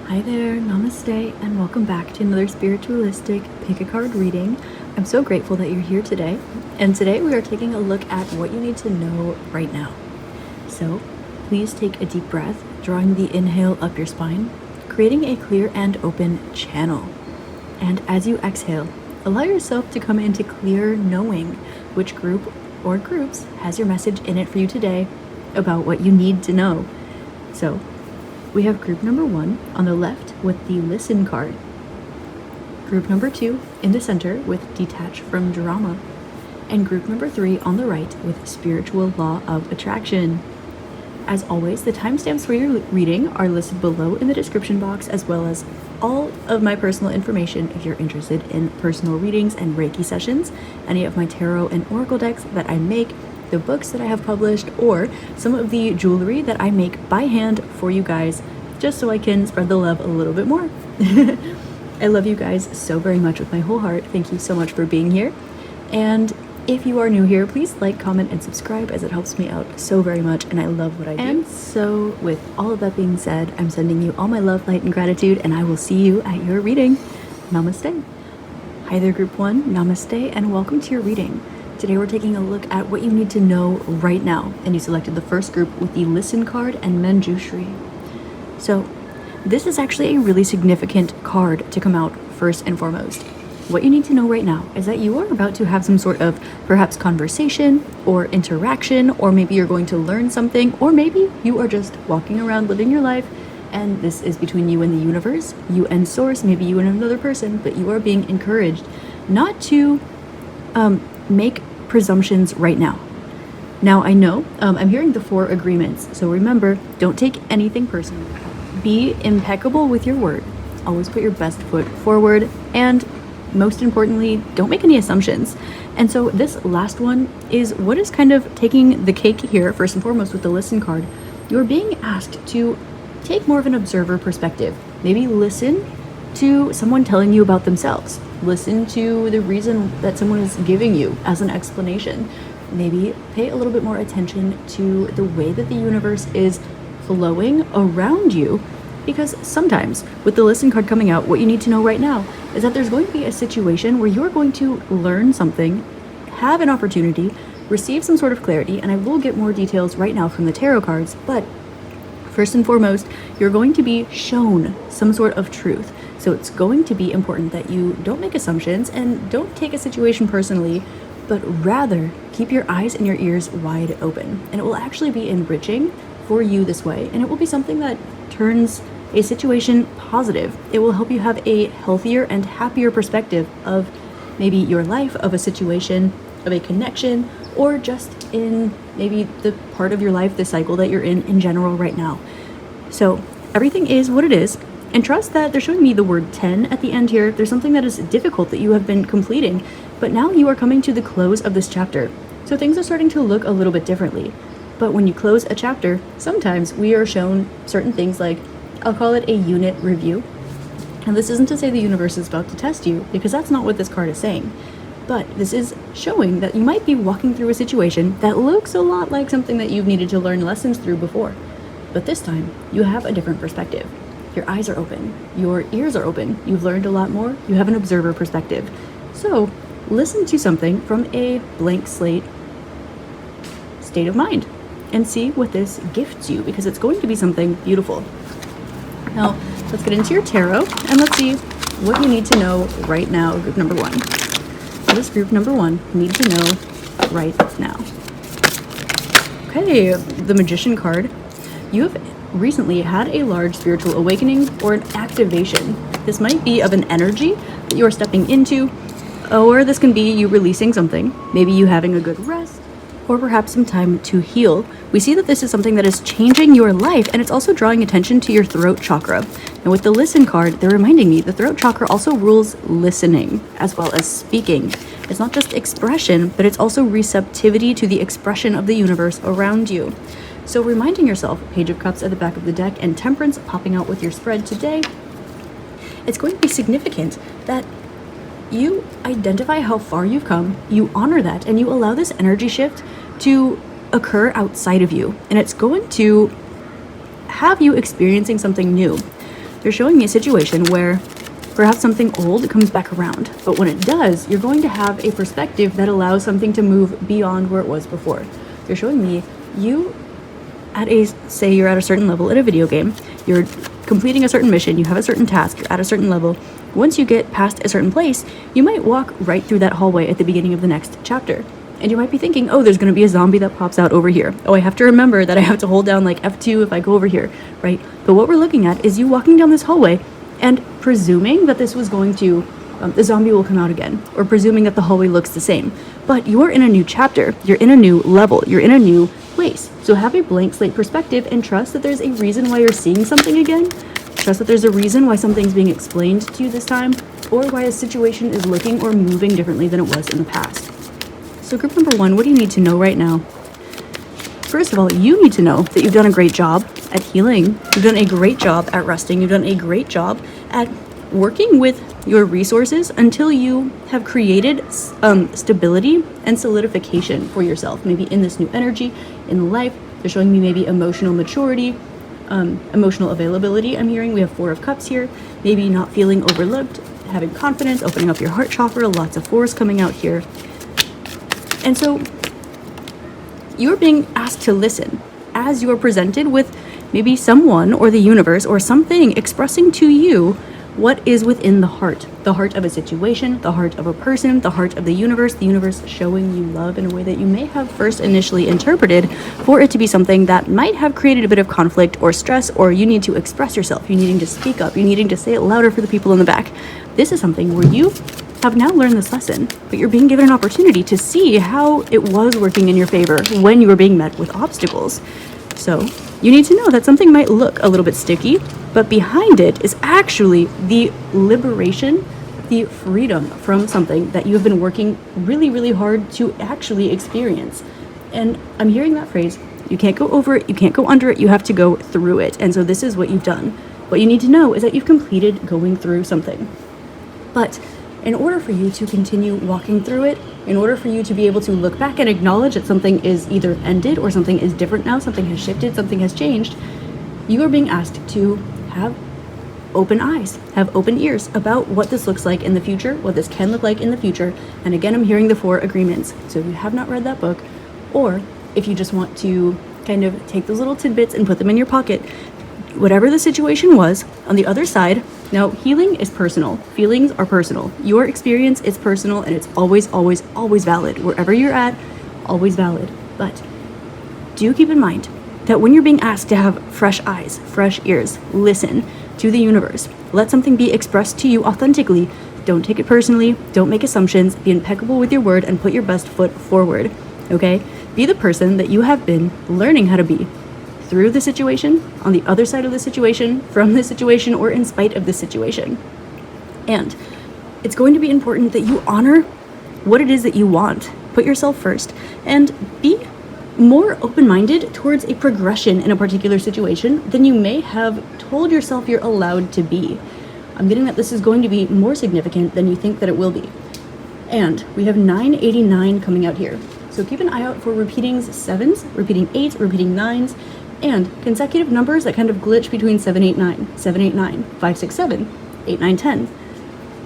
Hi there, namaste, and welcome back to another spiritualistic pick a card reading. I'm so grateful that you're here today, and today we are taking a look at what you need to know right now. So please take a deep breath, drawing the inhale up your spine, creating a clear and open channel. And as you exhale, allow yourself to come into clear knowing which group or groups has your message in it for you today about what you need to know. So we have group number 1 on the left with the Listen card. Group number 2 in the center with Detach from Drama. And group number 3 on the right with Spiritual Law of Attraction. As always, the timestamps for your reading are listed below in the description box, as well as all of my personal information if you're interested in personal readings and Reiki sessions, any of my tarot and oracle decks that I make, the books that I have published, or some of the jewelry that I make by hand for you guys, just so I can spread the love a little bit more. I love you guys so very much with my whole heart. Thank you so much for being here. And if you are new here, please like, comment, and subscribe, as it helps me out so very much, and I love what I do. And so with all of that being said, I'm sending you all my love, light, and gratitude, and I will see you at your reading. Namaste. Hi there, group 1. Namaste, and welcome to your reading. Today we're taking a look at what you need to know right now, and you selected the first group with the Listen card and Manjushri. So this is actually a really significant card to come out first and foremost. What you need to know right now is that you are about to have some sort of perhaps conversation or interaction, or maybe you're going to learn something, or maybe you are just walking around living your life and this is between you and the universe, you and source, maybe you and another person, but you are being encouraged not to make presumptions right now. Now I know I'm hearing the 4 agreements, so remember, don't take anything personal. Be impeccable with your word. Always put your best foot forward, and most importantly, don't make any assumptions. And so this last one is what is kind of taking the cake here. First and foremost, with the Listen card, you're being asked to take more of an observer perspective. Maybe listen to someone telling you about themselves. Listen to the reason that someone is giving you as an explanation. Maybe pay a little bit more attention to the way that the universe is flowing around you, because sometimes with the Listen card coming out, what you need to know right now is that there's going to be a situation where you're going to learn something, have an opportunity, receive some sort of clarity, and I will get more details right now from the tarot cards, but first and foremost, you're going to be shown some sort of truth. So it's going to be important that you don't make assumptions and don't take a situation personally, but rather keep your eyes and your ears wide open. And it will actually be enriching for you this way, and it will be something that turns a situation positive. It will help you have a healthier and happier perspective of maybe your life, of a situation, of a connection, or just in maybe the part of your life, the cycle that you're in general right now. So everything is what it is, and trust that they're showing me the word 10 at the end here. There's something that is difficult that you have been completing, but now you are coming to the close of this chapter. So things are starting to look a little bit differently. But when you close a chapter, sometimes we are shown certain things, like, I'll call it a unit review. And this isn't to say the universe is about to test you, because that's not what this card is saying. But this is showing that you might be walking through a situation that looks a lot like something that you've needed to learn lessons through before. But this time, you have a different perspective. Your eyes are open, your ears are open, you've learned a lot more, you have an observer perspective. So listen to something from a blank slate state of mind and see what this gifts you, because it's going to be something beautiful. Now, let's get into your tarot and let's see what you need to know right now, group number 1. What does group number 1 need to know right now? Okay, the Magician card. You have recently had a large spiritual awakening or an activation. This might be of an energy that you are stepping into, or this can be you releasing something, maybe you having a good rest, or perhaps some time to heal. We see that this is something that is changing your life, and it's also drawing attention to your throat chakra. And with the Listen card, they're reminding me the throat chakra also rules listening as well as speaking. It's not just expression, but it's also receptivity to the expression of the universe around you. So reminding yourself, Page of Cups at the back of the deck and Temperance popping out with your spread today, it's going to be significant that you identify how far you've come, you honor that, and you allow this energy shift to occur outside of you. And it's going to have you experiencing something new. They're showing me a situation where perhaps something old comes back around, but when it does, you're going to have a perspective that allows something to move beyond where it was before. They're showing me you say you're at a certain level in a video game, you're completing a certain mission, you have a certain task, you're at a certain level. Once you get past a certain place, you might walk right through that hallway at the beginning of the next chapter. And you might be thinking, oh, there's going to be a zombie that pops out over here. Oh, I have to remember that I have to hold down like F2 if I go over here, right? But what we're looking at is you walking down this hallway and presuming that this was going to, the zombie will come out again, or presuming that the hallway looks the same. But you're in a new chapter, you're in a new level, you're in a new place. So have a blank slate perspective and trust that there's a reason why you're seeing something again. Trust that there's a reason why something's being explained to you this time, or why a situation is looking or moving differently than it was in the past. So group number 1, what do you need to know right now? First of all, you need to know that you've done a great job at healing. You've done a great job at resting. You've done a great job at working with your resources until you have created stability and solidification for yourself. Maybe in this new energy, in life. They're showing me maybe emotional maturity, emotional availability. I'm hearing we have 4 of Cups here. Maybe not feeling overlooked, having confidence, opening up your heart chakra, lots of 4s coming out here. And so you're being asked to listen as you are presented with maybe someone or the universe or something expressing to you what is within the heart of a situation, the heart of a person, the heart of the universe showing you love in a way that you may have first initially interpreted for it to be something that might have created a bit of conflict or stress, or you need to express yourself, you needing to speak up, you needing to say it louder for the people in the back. This is something where you have now learned this lesson, but you're being given an opportunity to see how it was working in your favor when you were being met with obstacles. So you need to know that something might look a little bit sticky, but behind it is actually the liberation, the freedom from something that you have been working really, really hard to actually experience. And I'm hearing that phrase, you can't go over it, you can't go under it, you have to go through it. And so this is what you've done. What you need to know is that you've completed going through something. But in order for you to continue walking through it, in order for you to be able to look back and acknowledge that something is either ended or something is different now, something has shifted, something has changed, you are being asked to have open eyes, have open ears about what this looks like in the future, what this can look like in the future. And again, I'm hearing the 4 agreements. So if you have not read that book, or if you just want to kind of take those little tidbits and put them in your pocket, whatever the situation was, on the other side, now healing is personal. Feelings are personal. Your experience is personal, and it's always, always, always valid. Wherever you're at, always valid. But do keep in mind that when you're being asked to have fresh eyes, fresh ears, listen to the universe, let something be expressed to you authentically. Don't take it personally. Don't make assumptions. Be impeccable with your word and put your best foot forward. Okay? Be the person that you have been learning how to be through the situation, on the other side of the situation, from the situation, or in spite of the situation. And it's going to be important that you honor what it is that you want. Put yourself first and be more open-minded towards a progression in a particular situation than you may have told yourself you're allowed to be. I'm getting that this is going to be more significant than you think that it will be. And we have 989 coming out here. So keep an eye out for repeating 7s, repeating 8s, repeating 9s, and consecutive numbers that kind of glitch between 789, 789, 567, 8910.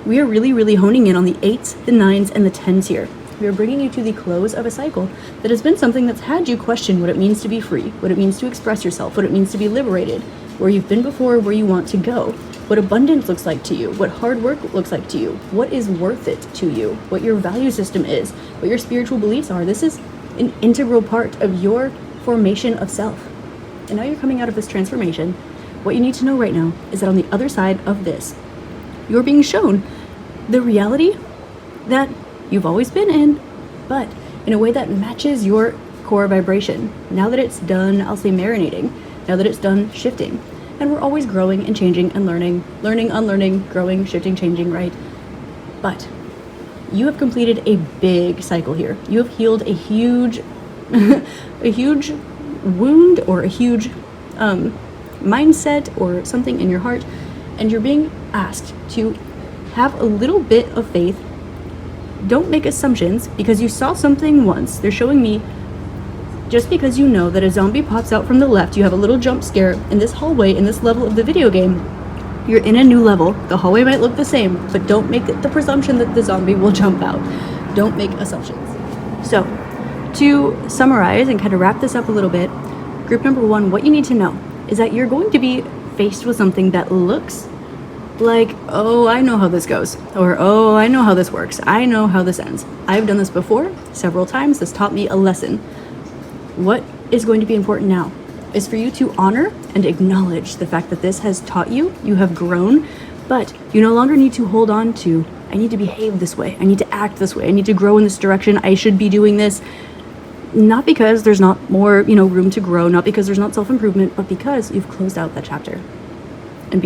We are really, really honing in on the 8s, the 9s, and the 10s here. We are bringing you to the close of a cycle that has been something that's had you question what it means to be free, what it means to express yourself, what it means to be liberated, where you've been before, where you want to go, what abundance looks like to you, what hard work looks like to you, what is worth it to you, what your value system is, what your spiritual beliefs are. This is an integral part of your formation of self. And now you're coming out of this transformation. What you need to know right now is that on the other side of this, you're being shown the reality that you've always been in, but in a way that matches your core vibration. Now that it's done, I'll say marinating, now that it's done shifting. And we're always growing and changing and learning, unlearning, growing, shifting, changing, right? But you have completed a big cycle here. You have healed a huge, a huge wound or a huge mindset or something in your heart, and you're being asked to have a little bit of faith. Don't make assumptions because you saw something once. They're showing me just because you know that a zombie pops out from the left, you have a little jump scare in this hallway, in this level of the video game, You're in a new level. The hallway might look the same, but don't make the presumption that the zombie will jump out. Don't make assumptions. So, to summarize and kind of wrap this up a little bit, group number 1, what you need to know is that you're going to be faced with something that looks like, oh, I know how this goes, or oh, I know how this works, I know how this ends. I've done this before several times. This taught me a lesson. What is going to be important now is for you to honor and acknowledge the fact that this has taught you, you have grown, but you no longer need to hold on to, I need to behave this way, I need to act this way, I need to grow in this direction, I should be doing this. Not because there's not more, room to grow, not because there's not self-improvement, but because you've closed out that chapter. And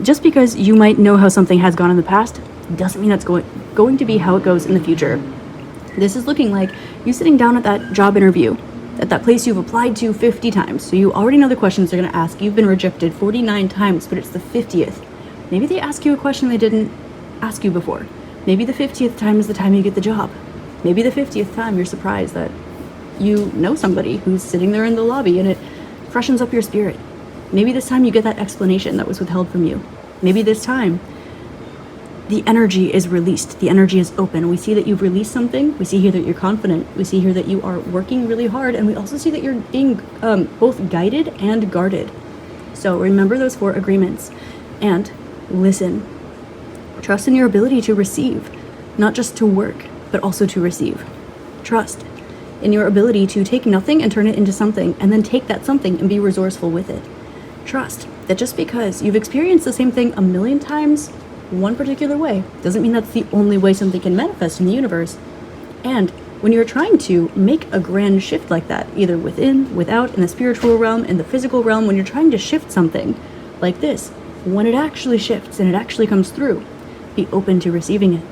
just because you might know how something has gone in the past, doesn't mean that's going to be how it goes in the future. This is looking like you sitting down at that job interview, at that place you've applied to 50 times. So you already know the questions they're going to ask. You've been rejected 49 times, but it's the 50th. Maybe they ask you a question they didn't ask you before. Maybe the 50th time is the time you get the job. Maybe the 50th time you're surprised that you know somebody who's sitting there in the lobby and it freshens up your spirit. Maybe this time you get that explanation that was withheld from you. Maybe this time the energy is released. The energy is open. We see that you've released something. We see here that you're confident. We see here that you are working really hard. And we also see that you're being both guided and guarded. So remember those 4 agreements and listen. Trust in your ability to receive, not just to work, but also to receive. Trust in your ability to take nothing and turn it into something, and then take that something and be resourceful with it. Trust that just because you've experienced the same thing a million times, one particular way, doesn't mean that's the only way something can manifest in the universe. And when you're trying to make a grand shift like that, either within, without, in the spiritual realm, in the physical realm, when you're trying to shift something like this, when it actually shifts and it actually comes through, be open to receiving it.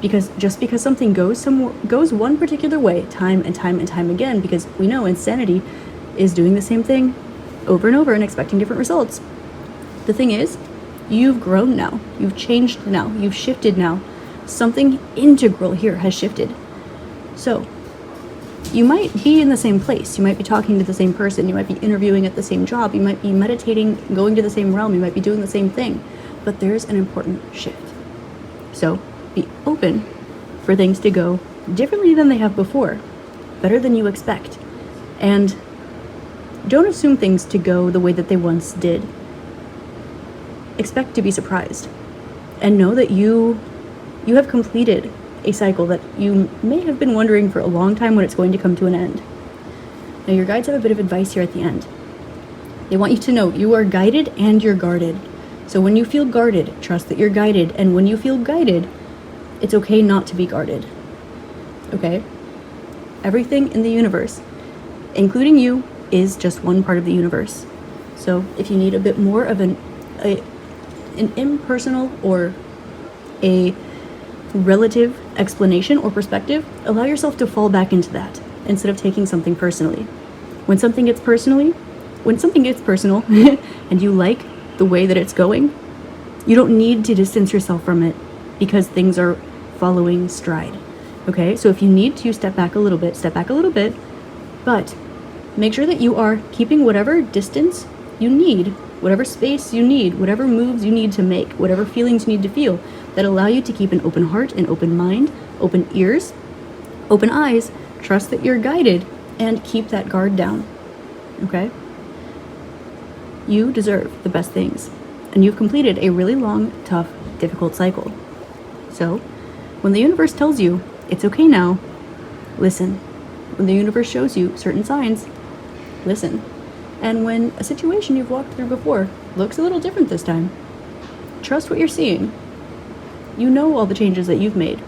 Because just because something goes one particular way, time and time and time again, because we know insanity is doing the same thing over and over and expecting different results. The thing is, you've grown now, you've changed now, you've shifted now. Something integral here has shifted. So, you might be in the same place, you might be talking to the same person, you might be interviewing at the same job, you might be meditating, going to the same realm, you might be doing the same thing, but there's an important shift. So, be open for things to go differently than they have before, better than you expect, and don't assume things to go the way that they once did. Expect to be surprised, and know that you have completed a cycle that you may have been wondering for a long time when it's going to come to an end. Now, your guides have a bit of advice here at the end. They want you to know you are guided and you're guarded. So when you feel guarded, trust that you're guided, and when you feel guided, it's okay not to be guarded. Okay? Everything in the universe, including you, is just one part of the universe. So if you need a bit more of an impersonal or a relative explanation or perspective, allow yourself to fall back into that instead of taking something personally. When something gets personal and you like the way that it's going, you don't need to distance yourself from it because things are following stride. Okay, so if you need to step back a little bit, but make sure that you are keeping whatever distance you need, whatever space you need, whatever moves you need to make, whatever feelings you need to feel that allow you to keep an open heart, an open mind, open ears, open eyes, trust that you're guided, and keep that guard down. Okay? You deserve the best things, and you've completed a really long, tough, difficult cycle. So, when the universe tells you it's okay now, listen. When the universe shows you certain signs, listen. And when a situation you've walked through before looks a little different this time, trust what you're seeing. You know all the changes that you've made,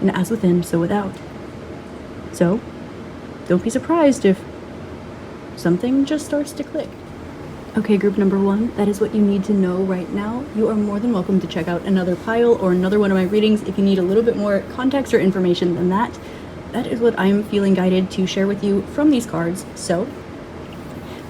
and as within, so without. So, don't be surprised if something just starts to click. Okay, group number 1, that is what you need to know right now. You are more than welcome to check out another pile or another one of my readings if you need a little bit more context or information than that. That is what I'm feeling guided to share with you from these cards. So,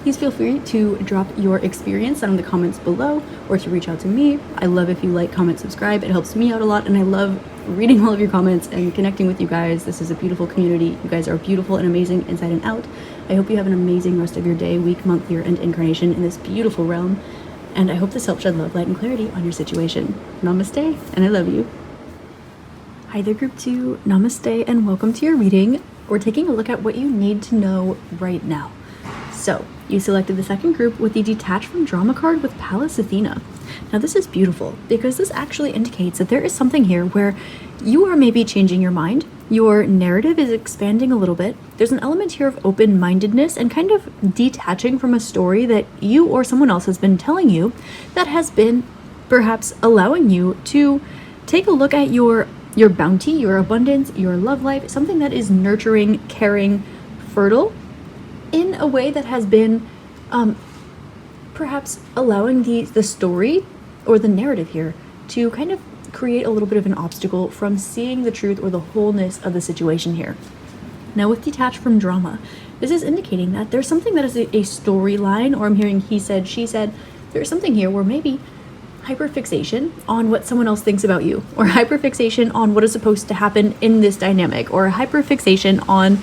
please feel free to drop your experience down in the comments below or to reach out to me. I love if you like, comment, subscribe. It helps me out a lot, and I love reading all of your comments and connecting with you guys. This is a beautiful community. You guys are beautiful and amazing inside and out. I hope you have an amazing rest of your day, week, month, year, and incarnation in this beautiful realm. And I hope this helps shed love, light, and clarity on your situation. Namaste, and I love you. Hi there, Group 2. Namaste, and welcome to your reading. We're taking a look at what you need to know right now. So, you selected the second group with the Detach from Drama card with Pallas Athena. Now, this is beautiful because this actually indicates that there is something here where you are maybe changing your mind. Your narrative is expanding a little bit. There's an element here of open-mindedness and kind of detaching from a story that you or someone else has been telling you that has been perhaps allowing you to take a look at your bounty, your abundance, your love life, something that is nurturing, caring, fertile in a way that has been perhaps allowing the story or the narrative here to kind of create a little bit of an obstacle from seeing the truth or the wholeness of the situation here. Now, with Detach from Drama, this is indicating that there's something that is a storyline, or I'm hearing he said, she said. There's something here where maybe hyperfixation on what someone else thinks about you, or hyperfixation on what is supposed to happen in this dynamic, or hyperfixation on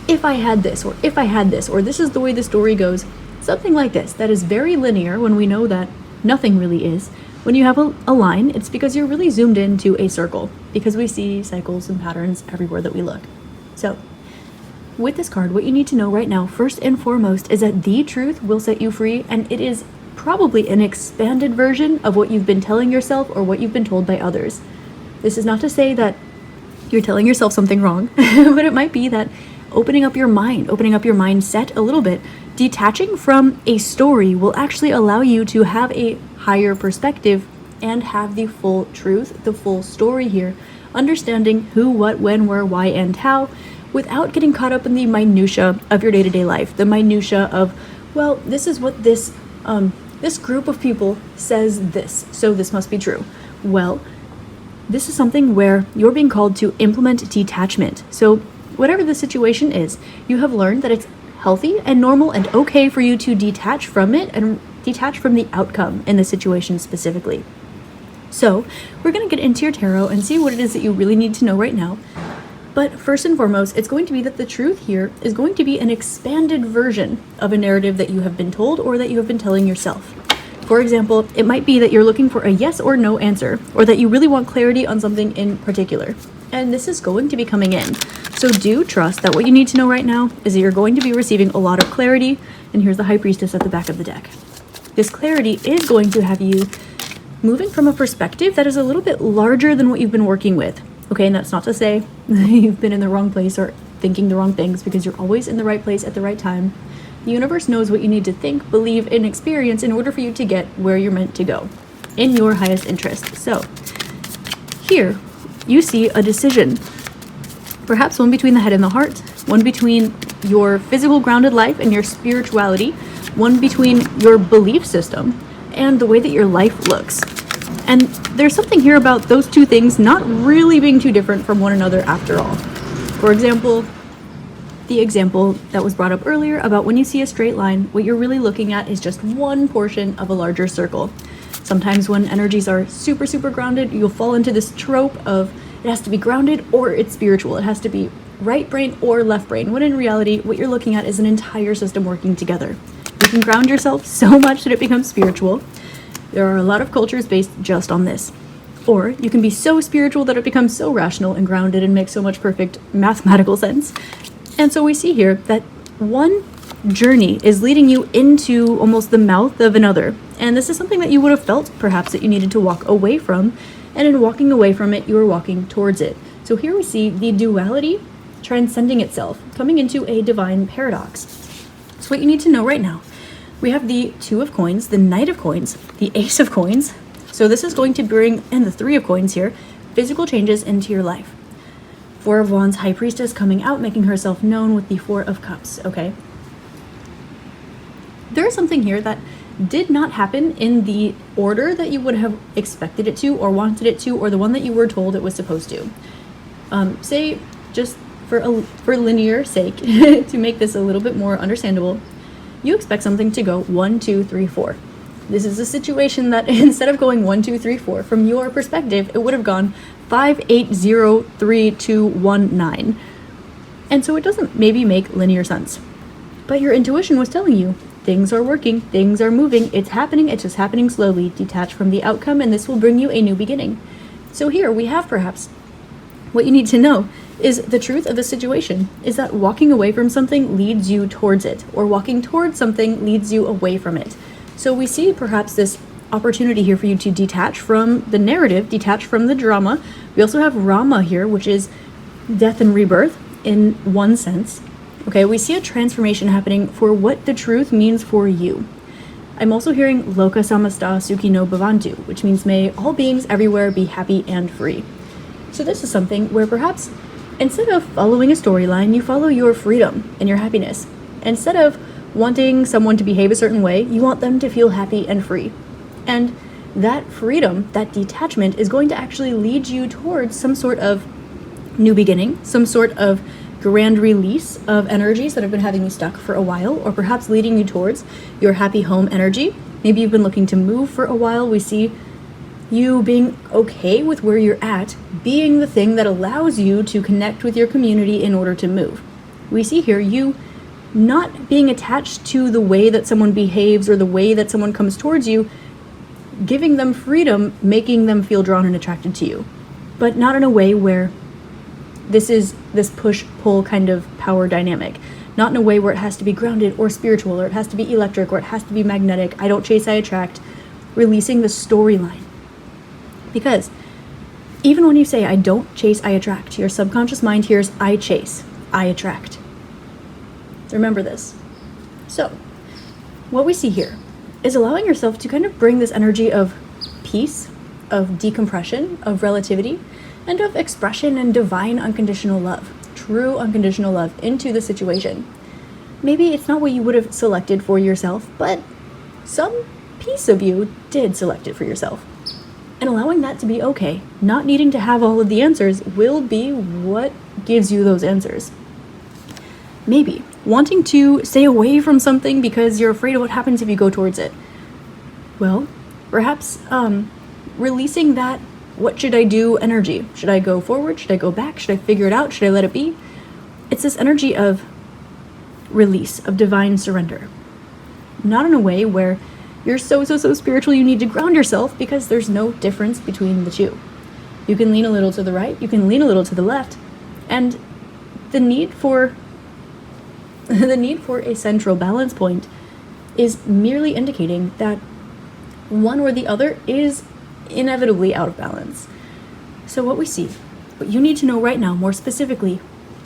if I had this, or if I had this, or this is the way the story goes. Something like this that is very linear when we know that nothing really is. When you have a line, it's because you're really zoomed into a circle, because we see cycles and patterns everywhere that we look. So, with this card, what you need to know right now, first and foremost, is that the truth will set you free, and it is probably an expanded version of what you've been telling yourself or what you've been told by others. This is not to say that you're telling yourself something wrong, but it might be that opening up your mindset a little bit, detaching from a story will actually allow you to have a higher perspective and have the full truth, the full story here, understanding who, what, when, where, why, and how, without getting caught up in the minutia of your day-to-day life, the minutia of, well, this is what this group of people says this, so this must be true. Well, this is something where you're being called to implement detachment. So whatever the situation is, you have learned that it's healthy and normal and okay for you to detach from it and detach from the outcome in the situation specifically. So we're going to get into your tarot and see what it is that you really need to know right now. But first and foremost, it's going to be that the truth here is going to be an expanded version of a narrative that you have been told or that you have been telling yourself. For example, it might be that you're looking for a yes or no answer, or that you really want clarity on something in particular. And this is going to be coming in. So do trust that what you need to know right now is that you're going to be receiving a lot of clarity. And here's the High Priestess at the back of the deck. This clarity is going to have you moving from a perspective that is a little bit larger than what you've been working with. Okay, and that's not to say you've been in the wrong place or thinking the wrong things, because you're always in the right place at the right time. The universe knows what you need to think, believe, and experience in order for you to get where you're meant to go, in your highest interest. So, here, you see a decision. Perhaps one between the head and the heart, one between your physical grounded life and your spirituality, one between your belief system and the way that your life looks. And there's something here about those two things not really being too different from one another after all. For example, the example that was brought up earlier about when you see a straight line, what you're really looking at is just one portion of a larger circle. Sometimes when energies are super, super grounded, you'll fall into this trope of it has to be grounded or it's spiritual. It has to be right brain or left brain, when in reality, what you're looking at is an entire system working together. You can ground yourself so much that it becomes spiritual. There are a lot of cultures based just on this. Or you can be so spiritual that it becomes so rational and grounded and makes so much perfect mathematical sense. And so we see here that one journey is leading you into almost the mouth of another. And this is something that you would have felt perhaps that you needed to walk away from. And in walking away from it, you are walking towards it. So here we see the duality transcending itself, coming into a divine paradox. So what you need to know right now, we have the Two of Coins, the Knight of Coins, the Ace of Coins. So this is going to bring, and the Three of Coins here, physical changes into your life. Four of Wands, High Priestess coming out, making herself known with the Four of Cups, okay? There is something here that did not happen in the order that you would have expected it to or wanted it to, or the one that you were told it was supposed to. Say, just for linear sake, to make this a little bit more understandable, you expect something to go 1, 2, 3, 4. This is a situation that instead of going 1, 2, 3, 4, from your perspective, it would have gone 5, 8, 0, 3, 2, 1, 9. And so it doesn't maybe make linear sense. But your intuition was telling you, things are working, things are moving, it's happening, it's just happening slowly. Detach from the outcome, and this will bring you a new beginning. So here we have perhaps what you need to know is the truth of the situation is that walking away from something leads you towards it, or walking towards something leads you away from it. So we see perhaps this opportunity here for you to detach from the narrative, detach from the drama. We also have Rama here, which is death and rebirth in one sense. Okay, we see a transformation happening for what the truth means for you. I'm also hearing Loka Samasta Sukhi no Bhavantu, which means may all beings everywhere be happy and free. So this is something where perhaps instead of following a storyline, you follow your freedom and your happiness. Instead of wanting someone to behave a certain way, you want them to feel happy and free. And that freedom, that detachment, is going to actually lead you towards some sort of new beginning, some sort of grand release of energies that have been having you stuck for a while, or perhaps leading you towards your happy home energy. Maybe you've been looking to move for a while. We see you being okay with where you're at, being the thing that allows you to connect with your community in order to move. We see here you not being attached to the way that someone behaves or the way that someone comes towards you, giving them freedom, making them feel drawn and attracted to you, but not in a way where this is this push-pull kind of power dynamic. Not in a way where it has to be grounded or spiritual, or it has to be electric, or it has to be magnetic. I don't chase, I attract. Releasing the storyline. Because even when you say, I don't chase, I attract, your subconscious mind hears, I chase, I attract. Remember this. So, what we see here is allowing yourself to kind of bring this energy of peace, of decompression, of relativity, and of expression and divine unconditional love, true unconditional love into the situation. Maybe it's not what you would have selected for yourself, but some piece of you did select it for yourself. And allowing that to be okay, not needing to have all of the answers, will be what gives you those answers. Maybe wanting to stay away from something because you're afraid of what happens if you go towards it. Well, perhaps releasing that what should I do energy. Should I go forward? Should I go back? Should I figure it out? Should I let it be? It's this energy of release, of divine surrender. Not in a way where you're so spiritual you need to ground yourself, because there's no difference between the two. You can lean a little to the right, you can lean a little to the left, and the need for a central balance point is merely indicating that one or the other is inevitably out of balance. So what we see, what you need to know right now more specifically,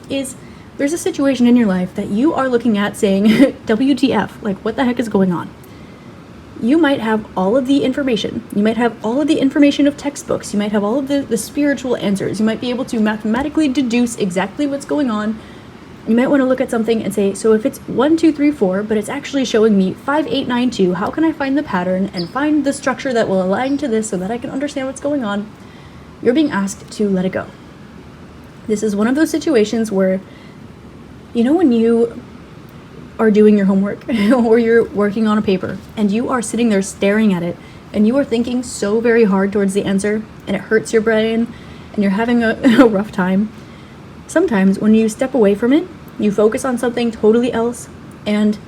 is there's a situation in your life that you are looking at saying, WTF, like what the heck is going on? You might have all of the information. You might have all of the information of textbooks. You might have all of the spiritual answers. You might be able to mathematically deduce exactly what's going on. You might want to look at something and say, so if it's 1, 2, 3, 4, but it's actually showing me 5, 8, 9, 2, how can I find the pattern and find the structure that will align to this so that I can understand what's going on? You're being asked to let it go. This is one of those situations where, you know, when you are doing your homework or you're working on a paper and you are sitting there staring at it and you are thinking so very hard towards the answer and it hurts your brain and you're having a rough time. Sometimes when you step away from it, you focus on something totally else, and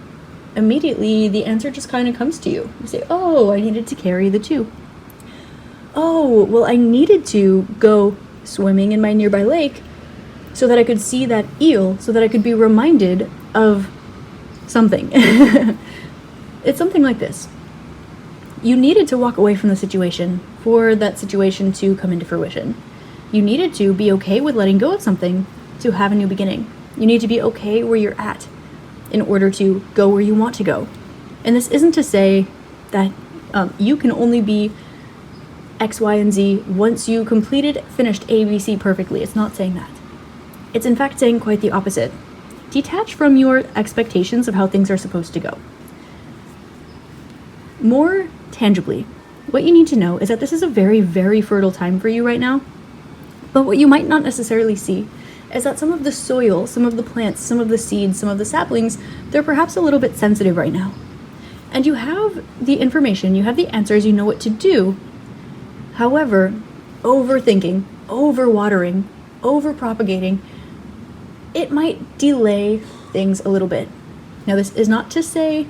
immediately the answer just kind of comes to you. You say, oh, I needed to carry the 2. Oh, well, I needed to go swimming in my nearby lake so that I could see that eel, so that I could be reminded of something. It's something like this. You needed to walk away from the situation for that situation to come into fruition. You needed to be okay with letting go of something to have a new beginning. You need to be okay where you're at in order to go where you want to go. And this isn't to say that you can only be X, Y, and Z once you finished A, B, C perfectly. It's not saying that. It's in fact saying quite the opposite. Detach from your expectations of how things are supposed to go. More tangibly, what you need to know is that this is a very, very fertile time for you right now. But what you might not necessarily see is that some of the soil, some of the plants, some of the seeds, some of the saplings, they're perhaps a little bit sensitive right now. And you have the information, you have the answers, you know what to do. However, overthinking, overwatering, overpropagating, it might delay things a little bit. Now, this is not to say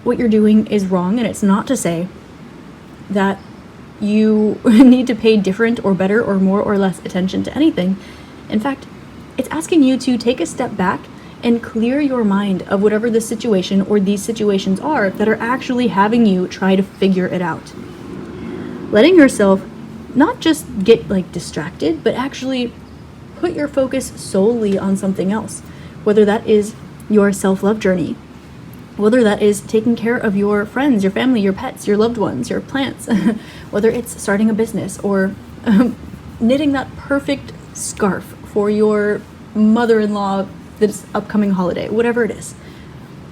what you're doing is wrong, and it's not to say that you need to pay different or better or more or less attention to anything. In fact, it's asking you to take a step back and clear your mind of whatever the situation or these situations are that are actually having you try to figure it out. Letting yourself not just get distracted, but actually put your focus solely on something else, whether that is your self-love journey, whether that is taking care of your friends, your family, your pets, your loved ones, your plants, whether it's starting a business or knitting that perfect scarf for your mother-in-law this upcoming holiday, whatever it is.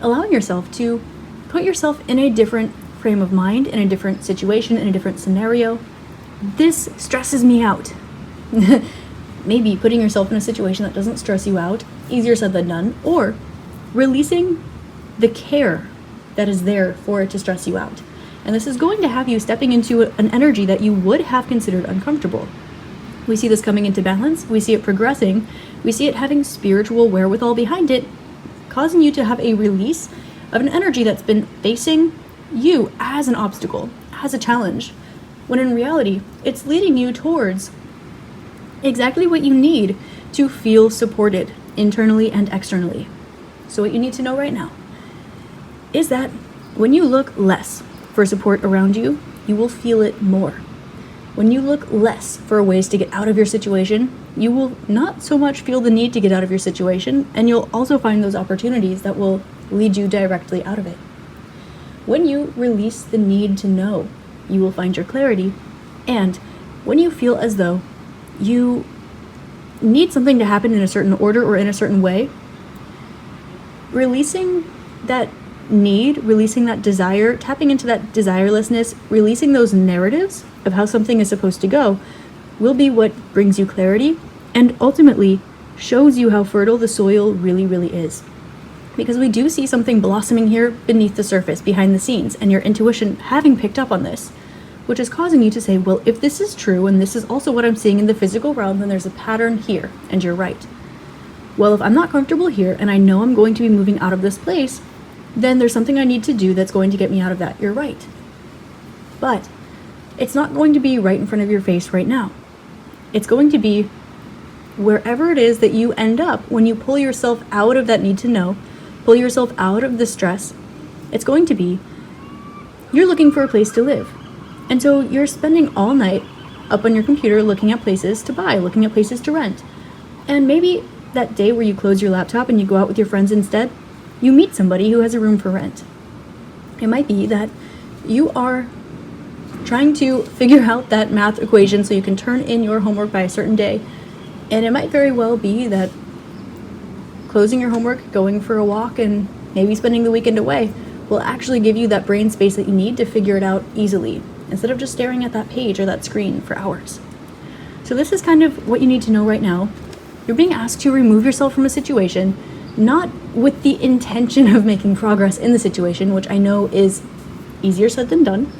Allowing yourself to put yourself in a different frame of mind, in a different situation, in a different scenario. This stresses me out. Maybe putting yourself in a situation that doesn't stress you out, easier said than done, or releasing the care that is there for it to stress you out. And this is going to have you stepping into an energy that you would have considered uncomfortable. We see this coming into balance, we see it progressing, we see it having spiritual wherewithal behind it, causing you to have a release of an energy that's been facing you as an obstacle, as a challenge, when in reality, it's leading you towards exactly what you need to feel supported internally and externally. So what you need to know right now is that when you look less for support around you, you will feel it more. When you look less for ways to get out of your situation, you will not so much feel the need to get out of your situation, and you'll also find those opportunities that will lead you directly out of it. When you release the need to know, you will find your clarity, and when you feel as though you need something to happen in a certain order or in a certain way, releasing that need, releasing that desire, tapping into that desirelessness, releasing those narratives of how something is supposed to go will be what brings you clarity and ultimately shows you how fertile the soil really, really is. Because we do see something blossoming here beneath the surface, behind the scenes, and your intuition having picked up on this, which is causing you to say, well, if this is true and this is also what I'm seeing in the physical realm, then there's a pattern here, and you're right. Well, if I'm not comfortable here and I know I'm going to be moving out of this place, then there's something I need to do that's going to get me out of that. You're right. But it's not going to be right in front of your face right now. It's going to be wherever it is that you end up when you pull yourself out of that need to know, pull yourself out of the stress. It's going to be you're looking for a place to live. And so you're spending all night up on your computer looking at places to buy, looking at places to rent. And maybe that day where you close your laptop and you go out with your friends instead, you meet somebody who has a room for rent. It might be that you are trying to figure out that math equation so you can turn in your homework by a certain day. And it might very well be that closing your homework, going for a walk, and maybe spending the weekend away will actually give you that brain space that you need to figure it out easily, instead of just staring at that page or that screen for hours. So this is kind of what you need to know right now. You're being asked to remove yourself from a situation, not with the intention of making progress in the situation, which I know is easier said than done,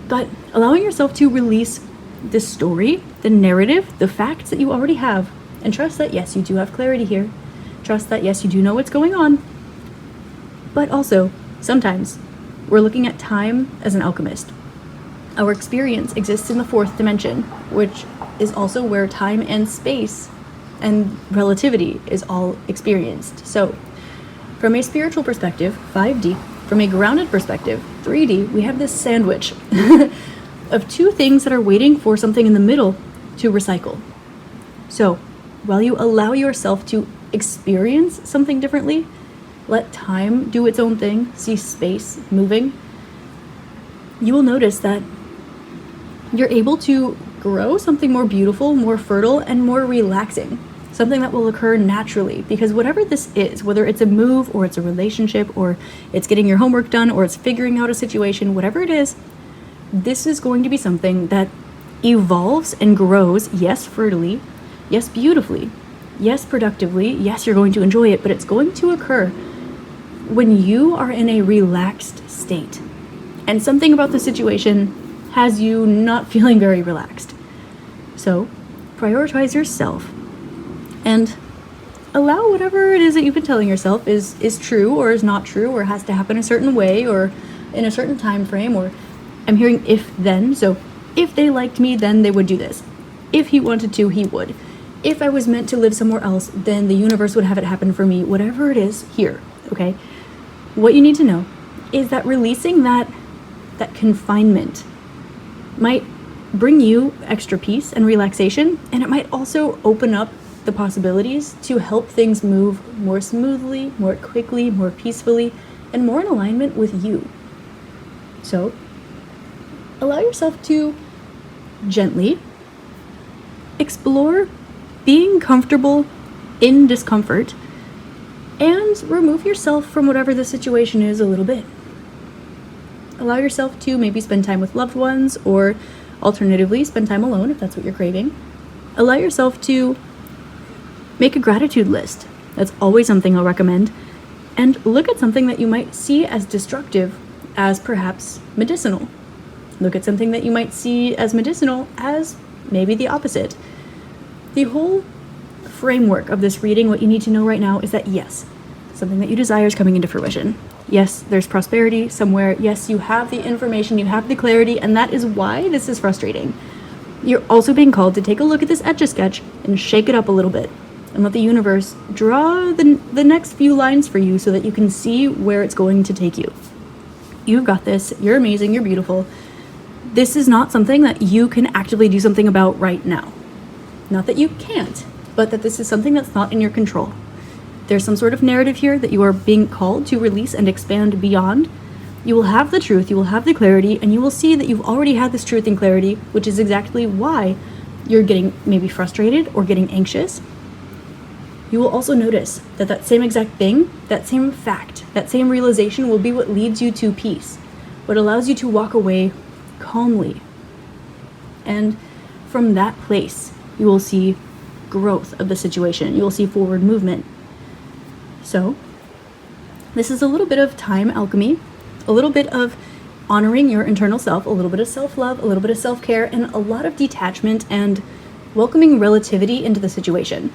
but allowing yourself to release the story, the narrative, the facts that you already have, and trust that, yes, you do have clarity here. Trust that, yes, you do know what's going on. But also, sometimes, we're looking at time as an alchemist. Our experience exists in the fourth dimension, which is also where time and space and relativity is all experienced. So, from a spiritual perspective, 5D, from a grounded perspective, 3D, we have this sandwich of two things that are waiting for something in the middle to recycle. So, while you allow yourself to experience something differently, let time do its own thing, see space moving, you will notice that you're able to grow something more beautiful, more fertile, and more relaxing. Something that will occur naturally, because whatever this is, whether it's a move or it's a relationship or it's getting your homework done or it's figuring out a situation, whatever it is, this is going to be something that evolves and grows, yes, fertily, yes, beautifully, yes, productively, yes, you're going to enjoy it, but it's going to occur when you are in a relaxed state. And something about the situation has you not feeling very relaxed. So prioritize yourself and allow whatever it is that you've been telling yourself is true or is not true or has to happen a certain way or in a certain time frame, or I'm hearing if then, so if they liked me, then they would do this. If he wanted to, he would. If I was meant to live somewhere else, then the universe would have it happen for me, whatever it is here, okay? What you need to know is that releasing that confinement might bring you extra peace and relaxation, and it might also open up the possibilities to help things move more smoothly, more quickly, more peacefully, and more in alignment with you. So, allow yourself to gently explore being comfortable in discomfort and remove yourself from whatever the situation is a little bit. Allow yourself to maybe spend time with loved ones, or alternatively, spend time alone if that's what you're craving. Allow yourself to make a gratitude list. That's always something I'll recommend. And look at something that you might see as destructive as perhaps medicinal. Look at something that you might see as medicinal as maybe the opposite. The whole framework of this reading, what you need to know right now is that yes, something that you desire is coming into fruition. Yes, there's prosperity somewhere. Yes, you have the information, you have the clarity, and that is why this is frustrating. You're also being called to take a look at this Etch-a-Sketch and shake it up a little bit and let the universe draw the next few lines for you so that you can see where it's going to take you. You've got this. You're amazing. You're beautiful. This is not something that you can actively do something about right now. Not that you can't, but that this is something that's not in your control. There's some sort of narrative here that you are being called to release and expand beyond. You will have the truth, you will have the clarity, and you will see that you've already had this truth and clarity, which is exactly why you're getting maybe frustrated or getting anxious. You will also notice that that same exact thing, that same fact, that same realization will be what leads you to peace, what allows you to walk away calmly. And from that place, you will see growth of the situation. You will see forward movement. So, this is a little bit of time alchemy, a little bit of honoring your internal self, a little bit of self-love, a little bit of self-care, and a lot of detachment and welcoming relativity into the situation.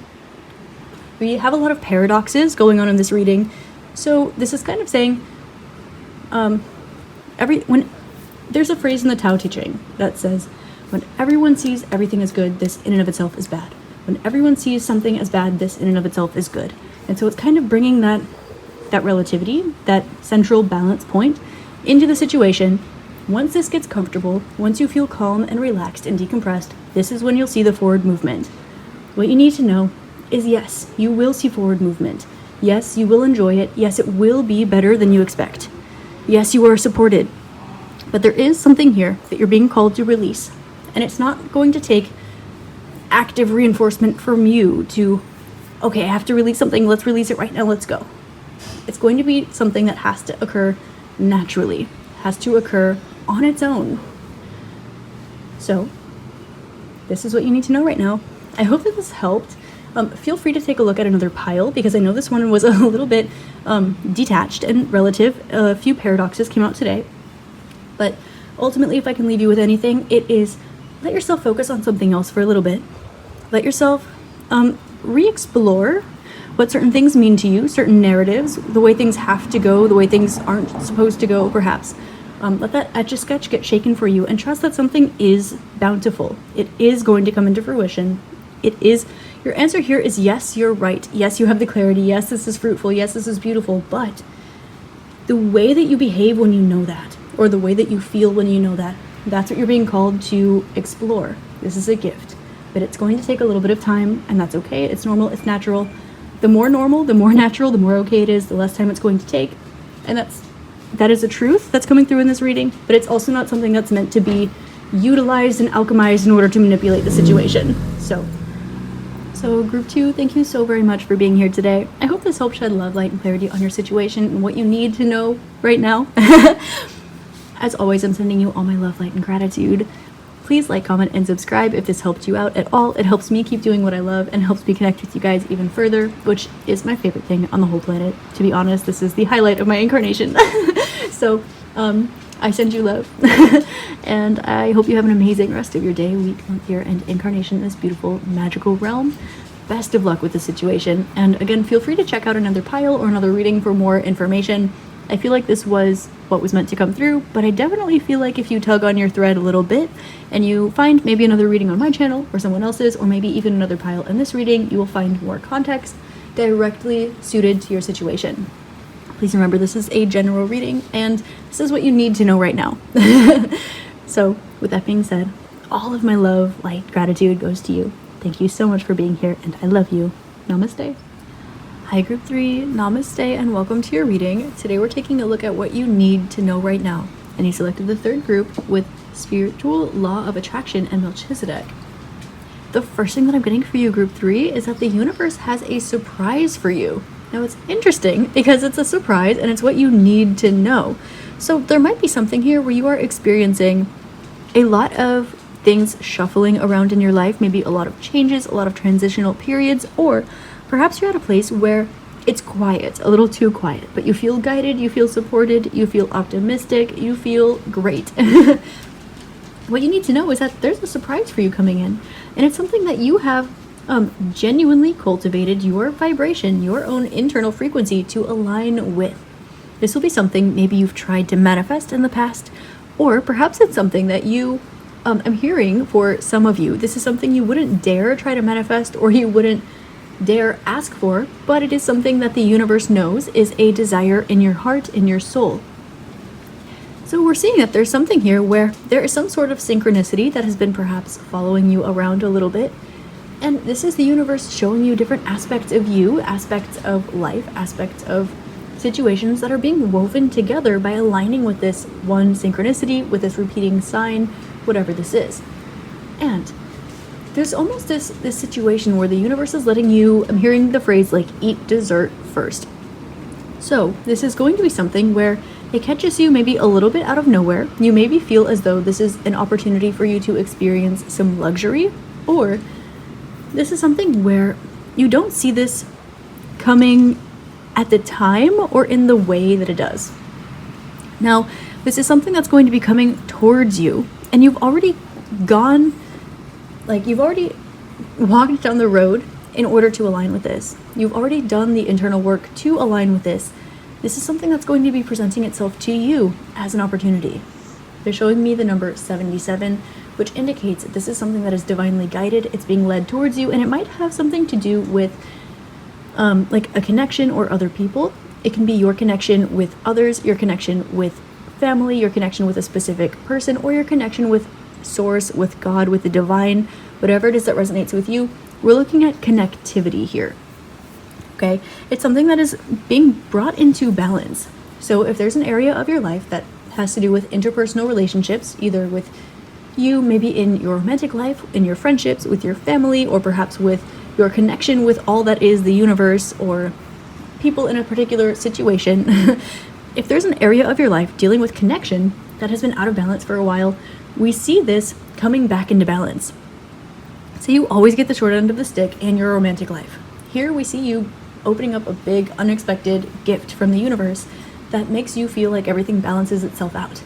We have a lot of paradoxes going on in this reading, so this is kind of saying, when there's a phrase in the Tao Te Ching that says, when everyone sees everything as good, this in and of itself is bad. When everyone sees something as bad, this in and of itself is good. And so it's kind of bringing that relativity, that central balance point into the situation. Once this gets comfortable, once you feel calm and relaxed and decompressed, this is when you'll see the forward movement. What you need to know is yes, you will see forward movement. Yes, you will enjoy it. Yes, it will be better than you expect. Yes, you are supported. But there is something here that you're being called to release. And it's not going to take active reinforcement from you to, okay, I have to release something, let's release it right now, let's go. It's going to be something that has to occur naturally, has to occur on its own. So, this is what you need to know right now. I hope that this helped. Feel free to take a look at another pile, because I know this one was a little bit detached and relative. A few paradoxes came out today. But ultimately, if I can leave you with anything, it is let yourself focus on something else for a little bit. Let yourself re-explore what certain things mean to you, certain narratives, the way things have to go, the way things aren't supposed to go, perhaps. Let that Etch-a-Sketch get shaken for you, and trust that something is bountiful. It is going to come into fruition. It is. Your answer here is yes, you're right. Yes, you have the clarity. Yes, this is fruitful. Yes, this is beautiful. But the way that you behave when you know that, or the way that you feel when you know that, that's what you're being called to explore. This is a gift. But it's going to take a little bit of time, and that's okay. It's normal. It's natural. The more normal, the more natural, the more okay it is, the less time it's going to take. And that is a truth that's coming through in this reading, but it's also not something that's meant to be utilized and alchemized in order to manipulate the situation. So group 2, thank you so very much for being here today. I hope this helped shed love, light, and clarity on your situation and what you need to know right now. As always, I'm sending you all my love, light, and gratitude. Please like, comment, and subscribe if this helped you out at all. It helps me keep doing what I love and helps me connect with you guys even further, which is my favorite thing on the whole planet. To be honest, this is the highlight of my incarnation. So, I send you love. And I hope you have an amazing rest of your day, week, month, year, and incarnation in this beautiful, magical realm. best of luck with the situation. And again, feel free to check out another pile or another reading for more information. I feel like this was what was meant to come through, but I definitely feel like if you tug on your thread a little bit and you find maybe another reading on my channel or someone else's, or maybe even another pile in this reading, you will find more context directly suited to your situation. Please remember, this is a general reading and this is what you need to know right now. So with that being said, all of my love, light, gratitude goes to you. Thank you so much for being here, and I love you. Namaste. Hi Group 3, Namaste and welcome to your reading. Today we're taking a look at what you need to know right now. And you selected the third group with Spiritual Law of Attraction and Melchizedek. The first thing that I'm getting for you, Group 3, is that the universe has a surprise for you. Now it's interesting because it's a surprise and it's what you need to know. So there might be something here where you are experiencing a lot of things shuffling around in your life, maybe a lot of changes, a lot of transitional periods, or perhaps you're at a place where it's quiet, a little too quiet, but you feel guided, you feel supported, you feel optimistic, you feel great. What you need to know is that there's a surprise for you coming in, and it's something that you have genuinely cultivated your vibration, your own internal frequency to align with. This will be something maybe you've tried to manifest in the past, or perhaps it's something that you, I'm hearing for some of you, this is something you wouldn't dare try to manifest or you wouldn't dare ask for, but it is something that the universe knows is a desire in your heart, in your soul. So we're seeing that there's something here where there is some sort of synchronicity that has been perhaps following you around a little bit. And this is the universe showing you different aspects of you, aspects of life, aspects of situations that are being woven together by aligning with this one synchronicity, with this repeating sign, whatever this is. And there's almost this situation where the universe is letting you, I'm hearing the phrase like, eat dessert first. So this is going to be something where it catches you maybe a little bit out of nowhere. You maybe feel as though this is an opportunity for you to experience some luxury, or this is something where you don't see this coming at the time or in the way that it does. Now, this is something that's going to be coming towards you, and you've already gone, like you've already walked down the road in order to align with this. You've already done the internal work to align with this. This is something that's going to be presenting itself to you as an opportunity. They're showing me the number 77, which indicates that this is something that is divinely guided. It's being led towards you, and it might have something to do with like a connection or other people. It can be your connection with others, your connection with family, your connection with a specific person, or your connection with source, with God, with the divine, whatever it is that resonates with you. We're looking at connectivity here. Okay, it's something that is being brought into balance. So if there's an area of your life that has to do with interpersonal relationships, either with you, maybe in your romantic life, in your friendships, with your family, or perhaps with your connection with all that is the universe or people in a particular situation, if there's an area of your life dealing with connection that has been out of balance for a while, we see this coming back into balance. So you always get the short end of the stick in your romantic life. Here we see you opening up a big, unexpected gift from the universe that makes you feel like everything balances itself out.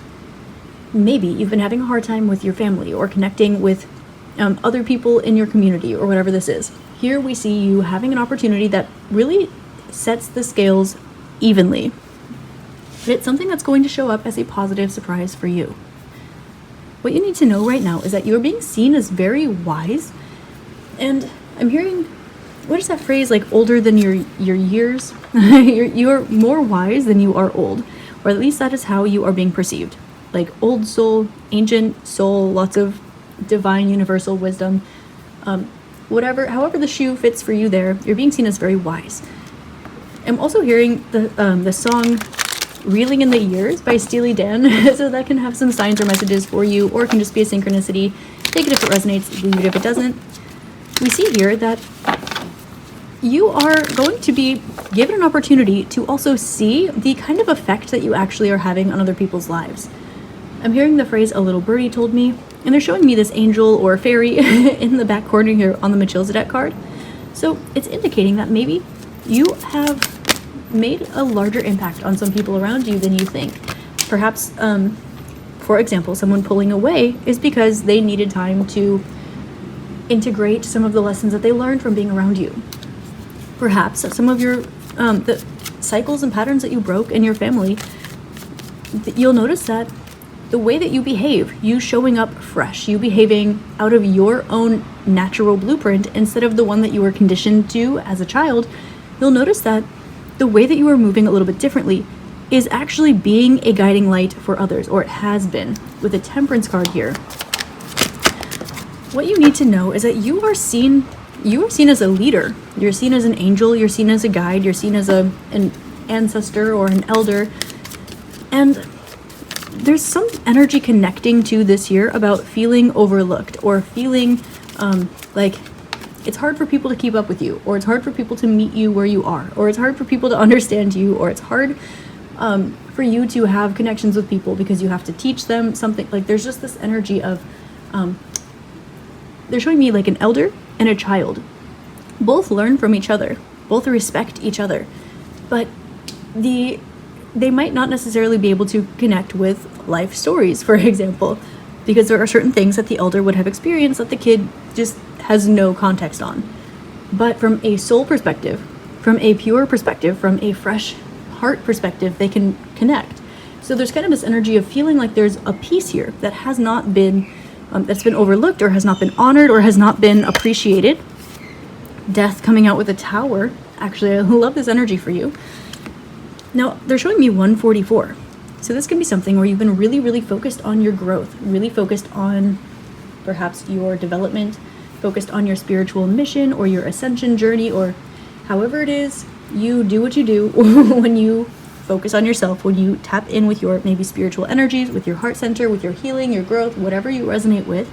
Maybe you've been having a hard time with your family or connecting with other people in your community or whatever this is. Here we see you having an opportunity that really sets the scales evenly. But it's something that's going to show up as a positive surprise for you. What you need to know right now is that you're being seen as very wise. And I'm hearing, what is that phrase, like older than your years? You're more wise than you are old. Or at least that is how you are being perceived. Like old soul, ancient soul, lots of divine universal wisdom. However the shoe fits for you there, you're being seen as very wise. I'm also hearing the song Reeling in the Years by Steely Dan, so that can have some signs or messages for you, or it can just be a synchronicity. Take it if it resonates, leave it if it doesn't. We see here that you are going to be given an opportunity to also see the kind of effect that you actually are having on other people's lives. I'm hearing the phrase, a little birdie told me, and they're showing me this angel or fairy in the back corner here on the Melchizedek card. So it's indicating that maybe you have made a larger impact on some people around you than you think. Perhaps, for example, someone pulling away is because they needed time to integrate some of the lessons that they learned from being around you. Perhaps some of your the cycles and patterns that you broke in your family, you'll notice that the way that you behave, you showing up fresh, you behaving out of your own natural blueprint instead of the one that you were conditioned to as a child, you'll notice that the way that you are moving a little bit differently is actually being a guiding light for others, or it has been, with a Temperance card here. What you need to know is that you are seen as a leader. You're seen as an angel, you're seen as a guide, you're seen as an ancestor or an elder. And there's some energy connecting to this year about feeling overlooked, or feeling like it's hard for people to keep up with you, or it's hard for people to meet you where you are, or it's hard for people to understand you, or it's hard for you to have connections with people because you have to teach them something. Like there's just this energy of they're showing me like an elder and a child both learn from each other, both respect each other, but they might not necessarily be able to connect with life stories, for example, because there are certain things that the elder would have experienced that the kid just has no context on. But from a soul perspective, from a pure perspective, from a fresh heart perspective, they can connect. So there's kind of this energy of feeling like there's a piece here that has not been, that's been overlooked, or has not been honored, or has not been appreciated. Death coming out with a tower. Actually, I love this energy for you. Now, they're showing me 144. So this can be something where you've been really, really focused on your growth, really focused on perhaps your development, focused on your spiritual mission or your ascension journey, or however it is you do what you do when you focus on yourself, when you tap in with your maybe spiritual energies, with your heart center, with your healing, your growth, whatever you resonate with.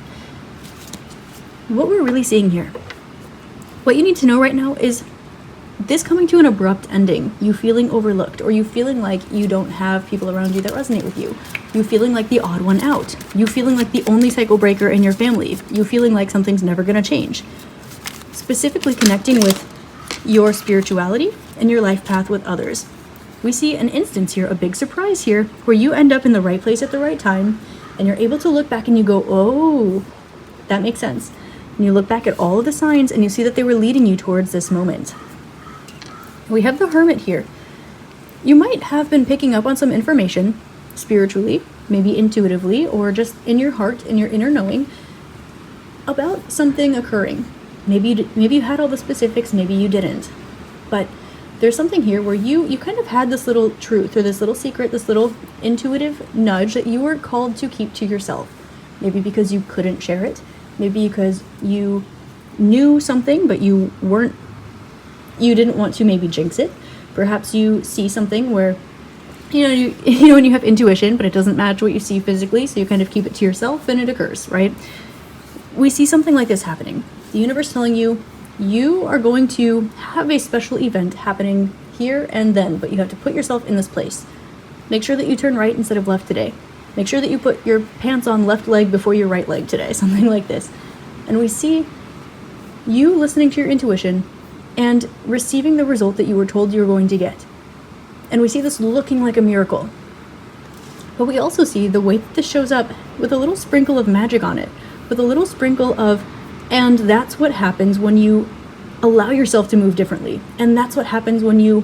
What we're really seeing here, what you need to know right now is this coming to an abrupt ending, you feeling overlooked, or you feeling like you don't have people around you that resonate with you, you feeling like the odd one out, you feeling like the only cycle breaker in your family, you feeling like something's never going to change. Specifically connecting with your spirituality and your life path with others. We see an instance here, a big surprise here, where you end up in the right place at the right time, and you're able to look back and you go, oh, that makes sense. And you look back at all of the signs and you see that they were leading you towards this moment. We have the Hermit here. You might have been picking up on some information spiritually, maybe intuitively, or just in your heart, in your inner knowing, about something occurring. Maybe you had all the specifics, maybe you didn't. But there's something here where you kind of had this little truth, or this little secret, this little intuitive nudge that you were called to keep to yourself. Maybe because you couldn't share it, maybe because you knew something but you didn't want to maybe jinx it. Perhaps you see something where you know when you have intuition but it doesn't match what you see physically, so you kind of keep it to yourself and it occurs, right? We see something like this happening. The universe telling you you are going to have a special event happening here and then, but you have to put yourself in this place. Make sure that you turn right instead of left today. Make sure that you put your pants on left leg before your right leg today, something like this. And we see you listening to your intuition and receiving the result that you were told you were going to get. And we see this looking like a miracle. But we also see the way that this shows up with a little sprinkle of magic on it, with a little sprinkle of, and that's what happens when you allow yourself to move differently. And that's what happens when you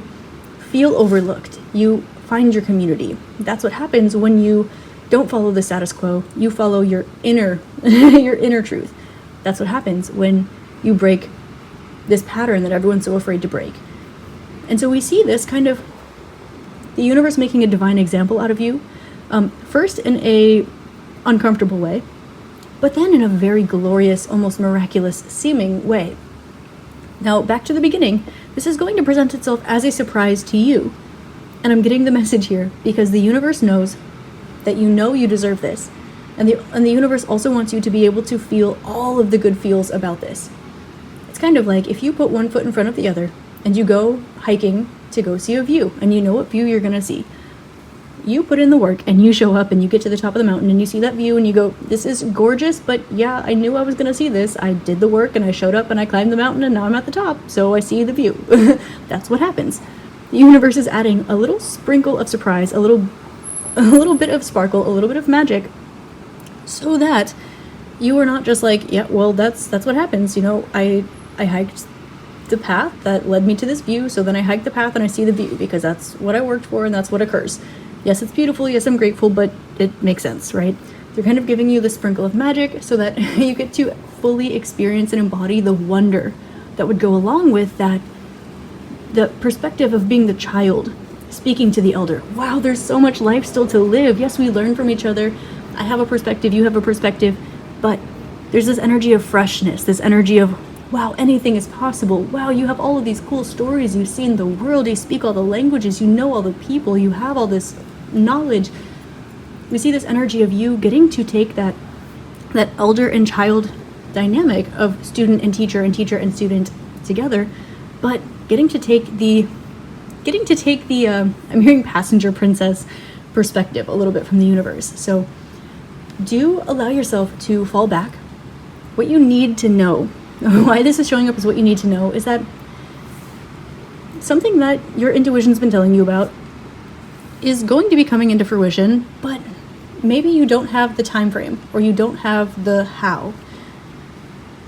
feel overlooked. You find your community. That's what happens when you don't follow the status quo. You follow your inner your inner truth. That's what happens when you break this pattern that everyone's so afraid to break. And so we see this kind of the universe making a divine example out of you, first in a uncomfortable way, but then in a very glorious, almost miraculous seeming way. Now, back to the beginning, this is going to present itself as a surprise to you. And I'm getting the message here because the universe knows that you know you deserve this. And the universe also wants you to be able to feel all of the good feels about this. It's kind of like if you put one foot in front of the other and you go hiking to go see a view, and you know what view you're going to see. You put in the work and you show up and you get to the top of the mountain and you see that view and you go, this is gorgeous, but yeah, I knew I was going to see this. I did the work and I showed up and I climbed the mountain and now I'm at the top, so I see the view. That's what happens. The universe is adding a little sprinkle of surprise, a little bit of sparkle, a little bit of magic, so that you were not just like, yeah, well, that's what happens. I hiked the path that led me to this view, so then I hike the path and I see the view because that's what I worked for and that's what occurs. Yes, it's beautiful, yes, I'm grateful, but it makes sense, right? They're kind of giving you the sprinkle of magic so that you get to fully experience and embody the wonder that would go along with that, the perspective of being the child speaking to the elder. Wow, there's so much life still to live. Yes, we learn from each other. I have a perspective, you have a perspective, but there's this energy of freshness, this energy of, wow, anything is possible. Wow, you have all of these cool stories. You've seen the world. You speak all the languages. You know all the people. You have all this knowledge. We see this energy of you getting to take that elder and child dynamic of student and teacher and student together, but getting to take the I'm hearing passenger princess perspective a little bit from the universe. So do allow yourself to fall back. What you need to know, why this is showing up is what you need to know, is that something that your intuition's been telling you about is going to be coming into fruition, but maybe you don't have the time frame or you don't have the how,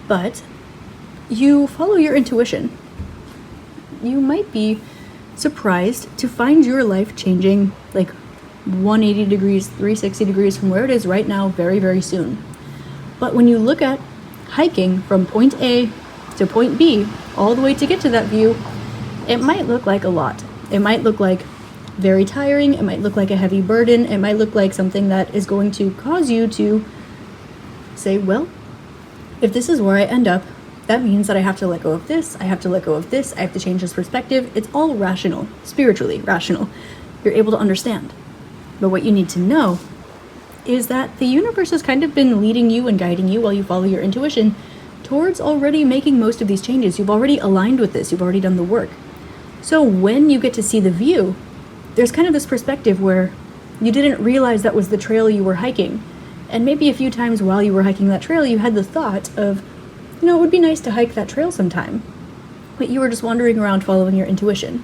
but you follow your intuition. You might be surprised to find your life changing like 180 degrees, 360 degrees from where it is right now very, very soon. But when you look at hiking from point A to point B all the way to get to that view, it might look like a lot. It might look like very tiring. It might look like a heavy burden. It might look like something that is going to cause you to say, well, if this is where I end up, that means that I have to let go of this. I have to let go of this. I have to change this perspective. It's all rational, spiritually rational. You're able to understand. But what you need to know is that the universe has kind of been leading you and guiding you while you follow your intuition towards already making most of these changes. You've already aligned with this. You've already done the work. So when you get to see the view, there's kind of this perspective where you didn't realize that was the trail you were hiking. And maybe a few times while you were hiking that trail, you had the thought of, it would be nice to hike that trail sometime. But you were just wandering around following your intuition.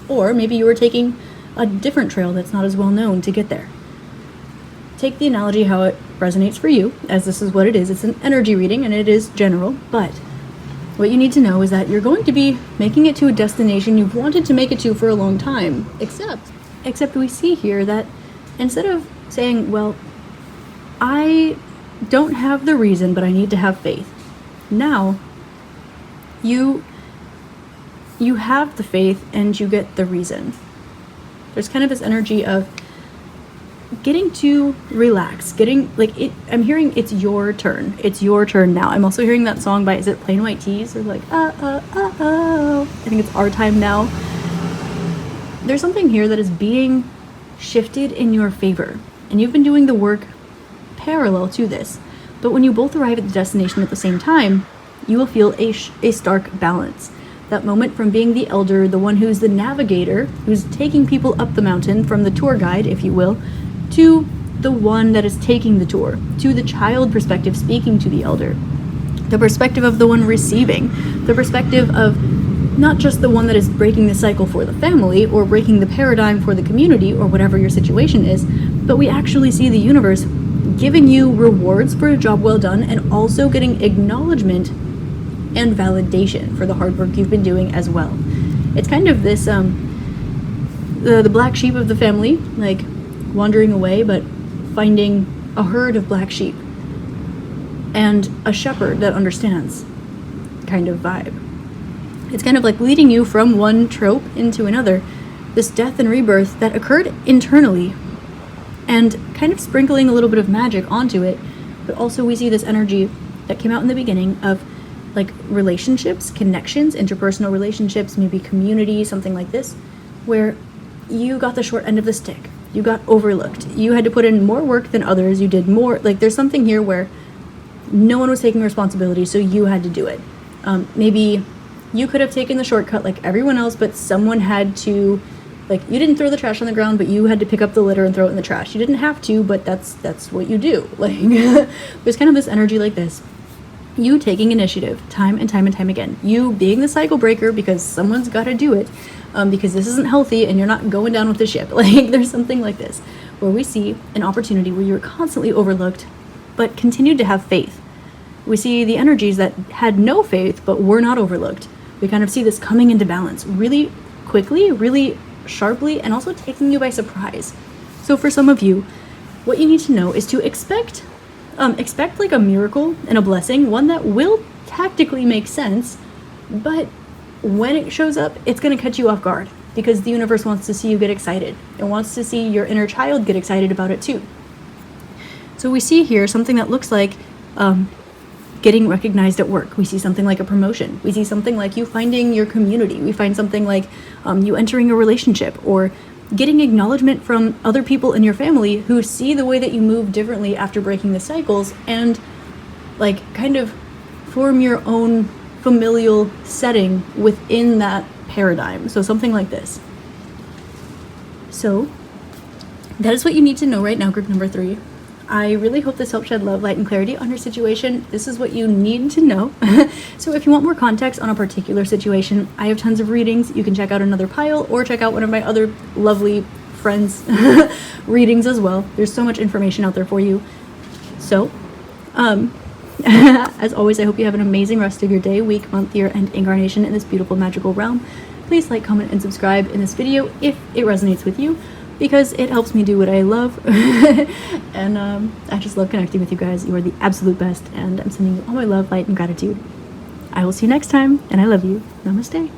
Or maybe you were taking a different trail that's not as well known to get there. Take the analogy how it resonates for you, as this is what it is. It's an energy reading and it is general, but what you need to know is that you're going to be making it to a destination you've wanted to make it to for a long time, except we see here that instead of saying, well, I don't have the reason, but I need to have faith. Now, you have the faith and you get the reason. There's kind of this energy of getting to relax, I'm hearing it's your turn. It's your turn now. I'm also hearing that song by, is it Plain White Tees? Or like, I think it's Our Time Now. There's something here that is being shifted in your favor. And you've been doing the work parallel to this. But when you both arrive at the destination at the same time, you will feel a stark balance. That moment from being the elder, the one who's the navigator, who's taking people up the mountain, from the tour guide, if you will, to the one that is taking the tour, to the child perspective speaking to the elder, the perspective of the one receiving, the perspective of not just the one that is breaking the cycle for the family or breaking the paradigm for the community or whatever your situation is, but we actually see the universe giving you rewards for a job well done and also getting acknowledgement and validation for the hard work you've been doing as well. It's kind of this, the black sheep of the family, like wandering away, but finding a herd of black sheep and a shepherd that understands kind of vibe. It's kind of like leading you from one trope into another, this death and rebirth that occurred internally and kind of sprinkling a little bit of magic onto it. But also we see this energy that came out in the beginning of like relationships, connections, interpersonal relationships, maybe community, something like this, where you got the short end of the stick. You got overlooked. You had to put in more work than others. You did more. Like there's something here where no one was taking responsibility, so you had to do it. Maybe you could have taken the shortcut like everyone else, but someone had to, like, you didn't throw the trash on the ground, but you had to pick up the litter and throw it in the trash. You didn't have to, but that's what you do. Like, there's kind of this energy like this. You taking initiative time and time and time again. You being the cycle breaker because someone's got to do it, because this isn't healthy and you're not going down with the ship. Like, there's something like this where we see an opportunity where you're constantly overlooked but continued to have faith. We see the energies that had no faith but were not overlooked. We kind of see this coming into balance really quickly, really sharply, and also taking you by surprise. So for some of you, what you need to know is to expect like a miracle and a blessing, one that will tactically make sense, but when it shows up, it's going to catch you off guard because the universe wants to see you get excited. It wants to see your inner child get excited about it too. So we see here something that looks like getting recognized at work. We see something like a promotion. We see something like you finding your community. We find something like you entering a relationship or getting acknowledgement from other people in your family who see the way that you move differently after breaking the cycles and like kind of form your own familial setting within that paradigm. So something like this. So that is what you need to know right now, group number 3. I really hope this helps shed love, light, and clarity on your situation. This is what you need to know. So if you want more context on a particular situation, I have tons of readings. You can check out another pile or check out one of my other lovely friends' readings as well. There's so much information out there for you. So, as always, I hope you have an amazing rest of your day, week, month, year, and incarnation in this beautiful magical realm. Please like, comment, and subscribe in this video if it resonates with you, because it helps me do what I love. And I just love connecting with you guys. You are the absolute best, and I'm sending you all my love, light, and gratitude. I will see you next time, and I love you. Namaste.